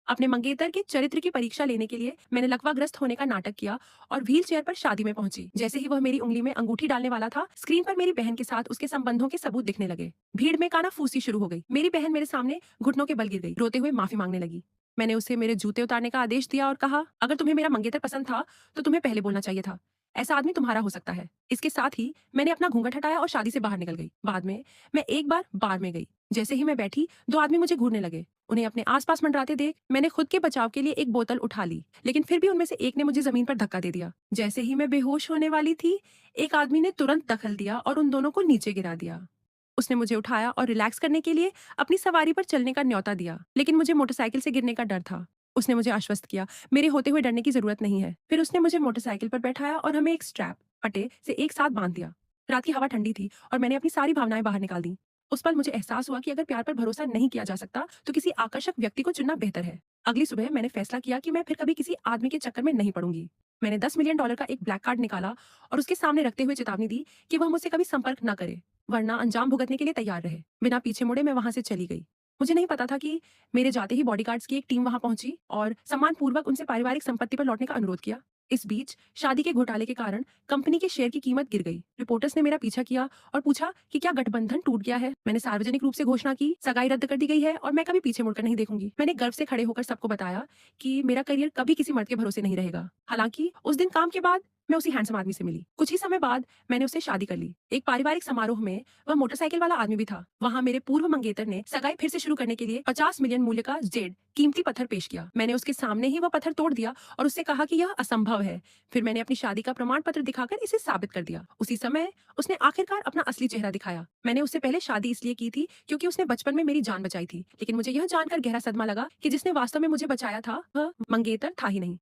अपने मंगेतर के चरित्र की परीक्षा लेने के लिए मैंने लकवाग्रस्त होने का नाटक किया और व्हील चेयर पर शादी में पहुंची। जैसे ही वह मेरी उंगली में अंगूठी डालने वाला था, स्क्रीन पर मेरी बहन के साथ उसके संबंधों के सबूत दिखने लगे। भीड़ में कानाफूसी शुरू हो गई। मेरी बहन मेरे सामने घुटनों के बल गिर गई, रोते हुए माफी मांगने लगी। मैंने उसे मेरे जूते उतारने का आदेश दिया और कहा, अगर तुम्हें मेरा मंगेतर पसंद था तो तुम्हें पहले बोलना चाहिए था। ऐसा आदमी तुम्हारा हो सकता है। इसके साथ ही मैंने अपना घूंघट हटाया और शादी से बाहर निकल गई। बाद में मैं एक बार बार में गई। जैसे ही मैं बैठी, दो आदमी मुझे घूरने लगे। उन्हें अपने आसपास मंडराते देख मैंने खुद के बचाव के लिए एक बोतल उठा ली, लेकिन फिर भी उनमें से एक ने मुझे जमीन पर धक्का दे दिया। जैसे ही मैं बेहोश होने वाली थी, एक आदमी ने तुरंत दखल दिया और उन दोनों को नीचे गिरा दिया। उसने मुझे उठाया और रिलैक्स करने के लिए अपनी सवारी पर चलने का न्योता दिया, लेकिन मुझे मोटरसाइकिल से गिरने का डर था। उसने मुझे आश्वस्त किया, मेरे होते हुए डरने की जरूरत नहीं है। फिर उसने मुझे मोटरसाइकिल पर बैठाया और हमें एक स्ट्रैप पटे से एक साथ बांध दिया। रात की हवा ठंडी थी और मैंने अपनी सारी भावनाएं बाहर निकाल दी। उस पल मुझे एहसास हुआ कि अगर प्यार पर भरोसा नहीं किया जा सकता तो किसी आकर्षक व्यक्ति को चुनना बेहतर है। अगली सुबह मैंने फैसला किया कि मैं फिर कभी किसी आदमी के चक्कर में नहीं पड़ूंगी। मैंने $10 मिलियन का एक ब्लैक कार्ड निकाला और उसके सामने रखते हुए चेतावनी दी कि वह मुझसे कभी संपर्क न करे, वरना अंजाम भुगतने के लिए तैयार रहे। बिना पीछे मुड़े मैं वहां से चली गई। मुझे नहीं पता था कि मेरे जाते ही बॉडीगार्ड्स की एक टीम वहां पहुंची और सम्मानपूर्वक उनसे पारिवारिक संपत्ति पर लौटने का अनुरोध किया। इस बीच शादी के घोटाले के कारण कंपनी के शेयर की कीमत गिर गई। रिपोर्टर्स ने मेरा पीछा किया और पूछा कि क्या गठबंधन टूट गया है। मैंने सार्वजनिक रूप से घोषणा की, सगाई रद्द कर दी गई है और मैं कभी पीछे मुड़कर नहीं देखूंगी। मैंने गर्व से खड़े होकर सबको बताया कि मेरा करियर कभी किसी मर्द के भरोसे नहीं रहेगा। हालांकि उस दिन काम के बाद मैं उसी हैंडसम आदमी से मिली। कुछ ही समय बाद मैंने उससे शादी कर ली। एक पारिवारिक समारोह में वह मोटरसाइकिल वाला आदमी भी था। वहां मेरे पूर्व मंगेतर ने सगाई फिर से शुरू करने के लिए 50 मिलियन मूल्य का जेड कीमती पत्थर पेश किया। मैंने उसके सामने ही वह पत्थर तोड़ दिया और उससे कहा कि यह असंभव है। फिर मैंने अपनी शादी का प्रमाण पत्र दिखाकर इसे साबित कर दिया। उसी समय उसने आखिरकार अपना असली चेहरा दिखाया। मैंने उससे पहले शादी इसलिए की थी क्योंकि उसने बचपन में मेरी जान बचाई थी, लेकिन मुझे यह जानकर गहरा सदमा लगा कि जिसने वास्तव में मुझे बचाया था वह मंगेतर था ही नहीं।